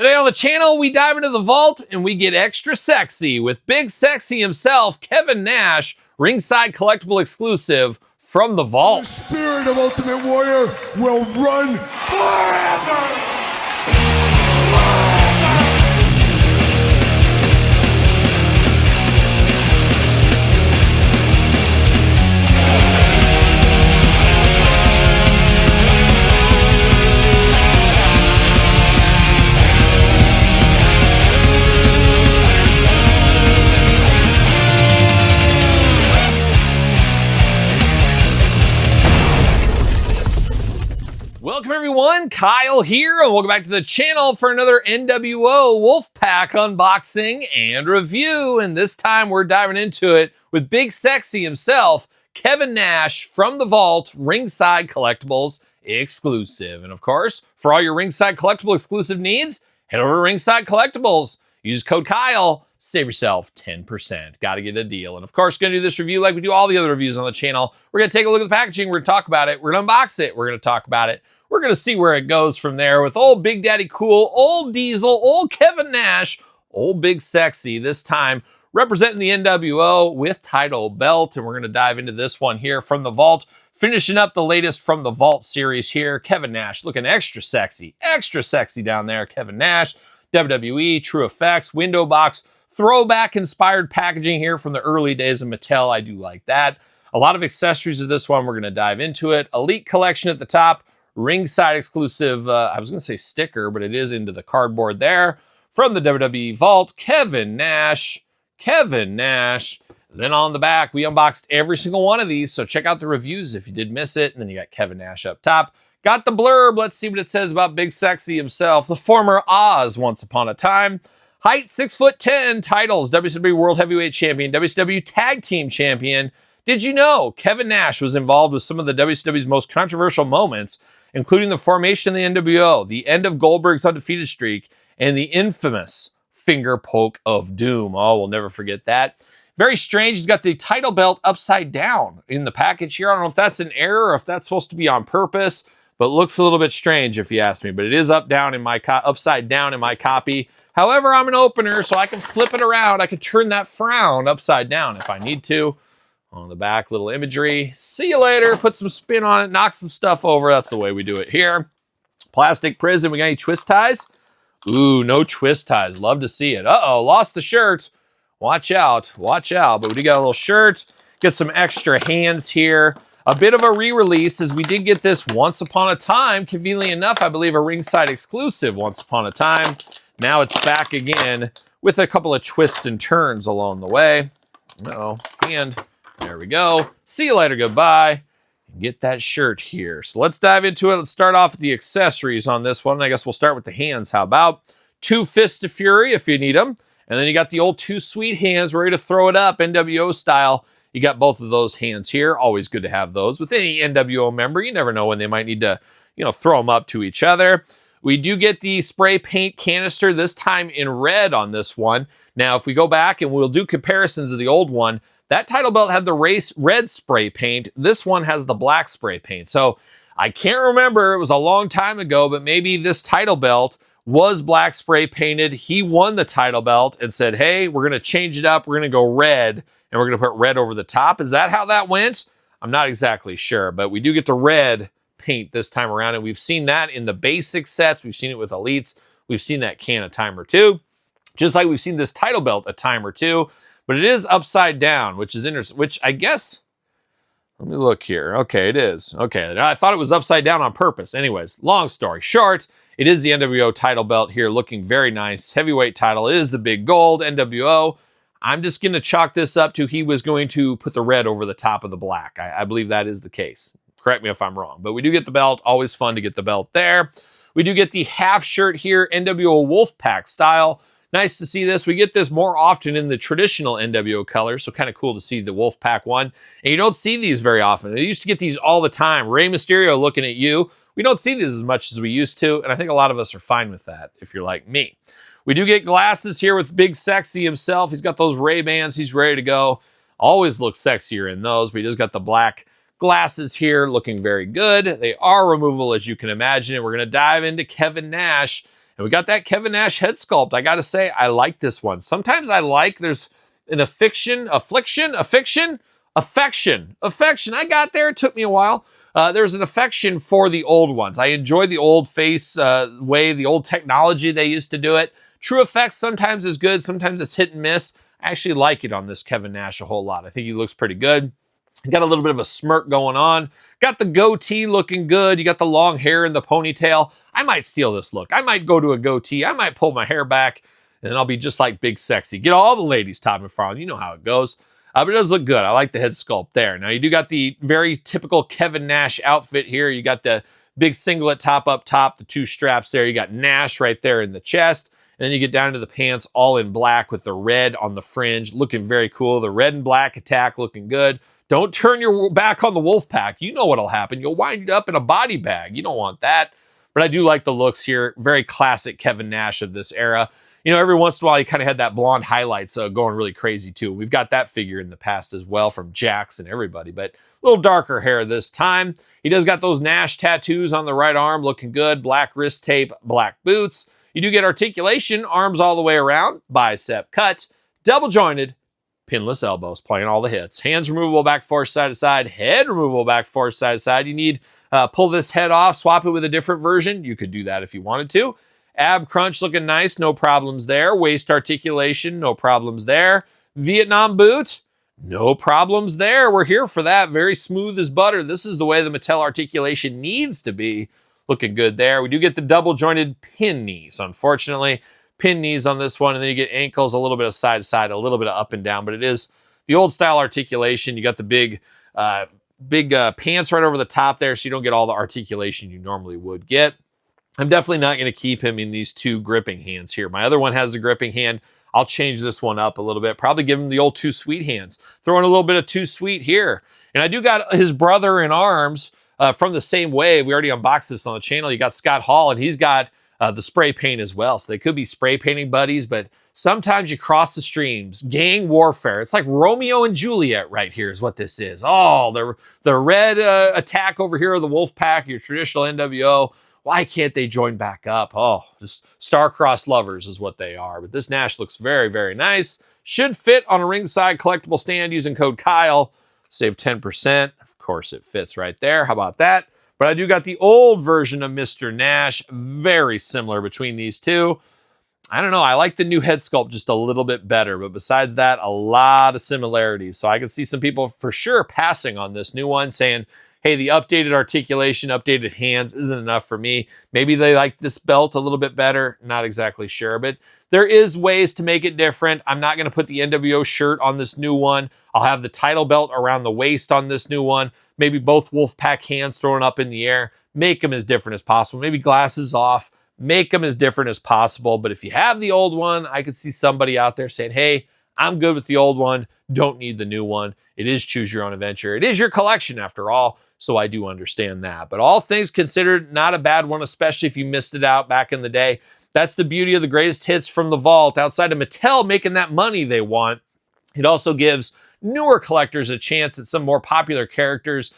Today on the channel, we dive into the vault and we get extra sexy with Big Sexy himself, Kevin Nash, ringside collectible exclusive from the vault. The spirit of Ultimate Warrior will run forever! Welcome everyone, Kyle here, and welcome back to the channel for another NWO Wolfpack unboxing and review. And this time we're diving into it with Big Sexy himself, Kevin Nash from the vault, Ringside Collectibles exclusive. And of course, for all your Ringside Collectible exclusive needs, head over to Ringside Collectibles. Use code Kyle, save yourself 10%. Got to get a deal. And of course, going to do this review like we do all the other reviews on the channel. We're going to take a look at the packaging. We're going to talk about it. We're going to unbox it. We're going to talk about it. We're going to see where it goes from there with old Big Daddy Cool, old Diesel, old Kevin Nash, old Big Sexy, this time representing the NWO with title belt. And we're going to dive into this one here from the vault, finishing up the latest from the vault series here. Kevin Nash looking extra sexy down there. Kevin Nash, WWE, True Effects, window box, throwback inspired packaging here from the early days of Mattel. I do like that. A lot of accessories of this one. We're going to dive into it. Elite collection at the top. Ringside exclusive, I was going to say sticker, but it is into the cardboard there. From the WWE Vault, Kevin Nash. Then on the back, we unboxed every single one of these, so check out the reviews if you did miss it. And then you got Kevin Nash up top. Got the blurb. Let's see what it says about Big Sexy himself. The former Oz once upon a time. Height 6'10", titles, WCW World Heavyweight Champion, WCW Tag Team Champion. Did you know Kevin Nash was involved with some of the WCW's most controversial moments, including the formation of the NWO, the end of Goldberg's undefeated streak, and the infamous finger poke of doom. Oh, we'll never forget that. Very strange. He's got the title belt upside down in the package here. I don't know if that's an error or if that's supposed to be on purpose, but it looks a little bit strange if you ask me. But it is upside down in my copy. However, I'm an opener, so I can flip it around. I can turn that frown upside down if I need to. On the back, little imagery. See you later. Put some spin on it. Knock some stuff over. That's the way we do it here. Plastic prison. We got any twist ties? Ooh, no twist ties. Love to see it. Uh-oh, lost the shirt. Watch out. Watch out. But we do got a little shirt. Get some extra hands here. A bit of a re-release as we did get this once upon a time. Conveniently enough, I believe a ringside exclusive once upon a time. Now it's back again with a couple of twists and turns along the way. Uh-oh, hand. There we go. See you later. Goodbye. Get that shirt here. So let's dive into it. Let's start off with the accessories on this one. I guess we'll start with the hands. How about 2 Fists of Fury if you need them? And then you got the old 2 Sweet Hands ready to throw it up NWO style. You got both of those hands here. Always good to have those with any NWO member. You never know when they might need to, throw them up to each other. We do get the spray paint canister, this time in red on this one. Now, if we go back and we'll do comparisons of the old one, that title belt had the red spray paint. This one has the black spray paint. So I can't remember. It was a long time ago, but maybe this title belt was black spray painted. He won the title belt and said, hey, we're going to change it up. We're going to go red, and we're going to put red over the top. Is that how that went? I'm not exactly sure, but we do get the red paint this time around, and we've seen that in the basic sets. We've seen it with Elites. We've seen that can a time or two, just like we've seen this title belt a time or two. But it is upside down, which is interesting, which I guess, let me look here. Okay, it is. Okay, I thought it was upside down on purpose. Anyways, long story short, it is the NWO title belt here, looking very nice. Heavyweight title. It is the big gold NWO. I'm just going to chalk this up to he was going to put the red over the top of the black. I believe that is the case. Correct me if I'm wrong. But we do get the belt. Always fun to get the belt there. We do get the half shirt here, NWO Wolfpack style. Nice to see this. We get this more often in the traditional NWO colors, so kind of cool to see the Wolfpack one. And you don't see these very often. I used to get these all the time. Rey Mysterio looking at you. We don't see these as much as we used to, and I think a lot of us are fine with that if you're like me. We do get glasses here with Big Sexy himself. He's got those Ray-Bans. He's ready to go. Always looks sexier in those, but he just got the black glasses here looking very good. They are removable, as you can imagine. And we're going to dive into Kevin Nash. And we got that Kevin Nash head sculpt. I got to say, I like this one. Sometimes there's an affection. I got there. It took me a while. There's an affection for the old ones. I enjoy the old face way, the old technology they used to do it. True effects sometimes is good. Sometimes it's hit and miss. I actually like it on this Kevin Nash a whole lot. I think he looks pretty good. Got a little bit of a smirk going on. Got the goatee looking good. You got the long hair and the ponytail. I might steal this look. I might go to a goatee. I might pull my hair back, and I'll be just like Big Sexy. Get all the ladies top and front. You know how it goes. But it does look good. I like the head sculpt there. Now, you do got the very typical Kevin Nash outfit here. You got the big singlet top up top, the 2 straps there. You got Nash right there in the chest. And then you get down to the pants all in black with the red on the fringe. Looking very cool. The red and black attack looking good. Don't turn your back on the wolf pack. You know what'll happen. You'll wind up in a body bag. You don't want that. But I do like the looks here. Very classic Kevin Nash of this era. You know, every once in a while, he kind of had that blonde highlights going really crazy, too. We've got that figure in the past as well from Jakks and everybody, but a little darker hair this time. He does got those Nash tattoos on the right arm, looking good. Black wrist tape, black boots. You do get articulation, arms all the way around, bicep cut, double jointed, pinless elbows, playing all the hits. Hands removable, back force, side to side. Head removable, back force, side to side. You need pull this head off, swap it with a different version. You could do that if you wanted to. Ab crunch looking nice, no problems there. Waist articulation, no problems there. Vietnam boot, no problems there. We're here for that. Very smooth as butter. This is the way the Mattel articulation needs to be. Looking good there. We do get the double jointed pin knees, unfortunately. Pin knees on this one, and then you get ankles, a little bit of side to side, a little bit of up and down, but it is the old style articulation. You got the big pants right over the top there, so you don't get all the articulation you normally would get. I'm definitely not going to keep him in these 2 gripping hands here. My other one has the gripping hand. I'll change this one up a little bit. Probably give him the old 2 sweet hands. Throw in a little bit of 2 sweet here. And I do got his brother in arms from the same wave. We already unboxed this on the channel. You got Scott Hall, and he's got the spray paint as well. So they could be spray painting buddies, but sometimes you cross the streams. Gang warfare. It's like Romeo and Juliet right here is what this is. Oh, the red attack over here of the wolf pack, your traditional NWO. Why can't they join back up? Oh, just star-crossed lovers is what they are. But this Nash looks very, very nice. Should fit on a ringside collectible stand using code Kyle. Save 10%. Of course, it fits right there. How about that? But I do got the old version of Mr. Nash. Very similar between these two. I don't know. I like the new head sculpt just a little bit better. But besides that, a lot of similarities. So I can see some people for sure passing on this new one, saying, hey, the updated articulation, updated hands isn't enough for me. Maybe they like this belt a little bit better. Not exactly sure, but there is ways to make it different. I'm not going to put the NWO shirt on this new one. I'll have the title belt around the waist on this new one. Maybe both Wolfpack hands thrown up in the air. Make them as different as possible. Maybe glasses off. Make them as different as possible. But if you have the old one, I could see somebody out there saying, hey, I'm good with the old one. Don't need the new one. It is choose your own adventure. It is your collection after all. So I do understand that. But all things considered, not a bad one, especially if you missed it out back in the day. That's the beauty of the greatest hits from the vault. Outside of Mattel making that money they want, it also gives newer collectors a chance at some more popular characters,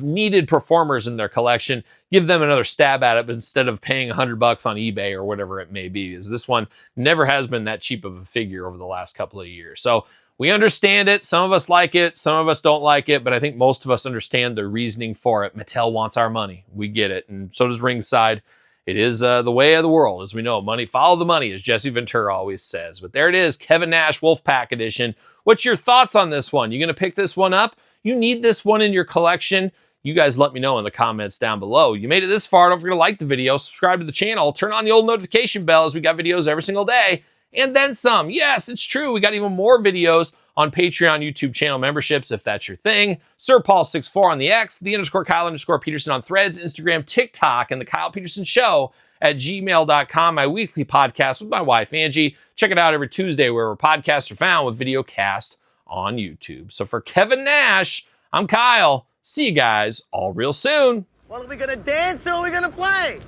needed performers in their collection. Give them another stab at it instead of paying $100 on eBay or whatever it may be. Because this one never has been that cheap of a figure over the last couple of years. So we understand it. Some of us like it. Some of us don't like it. But I think most of us understand the reasoning for it. Mattel wants our money. We get it. And so does Ringside. It is the way of the world. As we know, money, follow the money, as Jesse Ventura always says. But there it is, Kevin Nash Wolfpack Edition. What's your thoughts on this one? You going to pick this one up? You need this one in your collection? You guys let me know in the comments down below. You made it this far. Don't forget to like the video, subscribe to the channel, turn on the old notification bell as we got videos every single day. And then some. Yes, it's true. We got even more videos on Patreon, YouTube channel memberships, if that's your thing. Sir Paul64 on the X, _Kyle_Peterson on Threads, Instagram, TikTok, and The Kyle Peterson Show at gmail.com. My weekly podcast with my wife, Angie. Check it out every Tuesday wherever podcasts are found with video cast on YouTube. So for Kevin Nash, I'm Kyle. See you guys all real soon. Well, are we going to dance or are we going to play?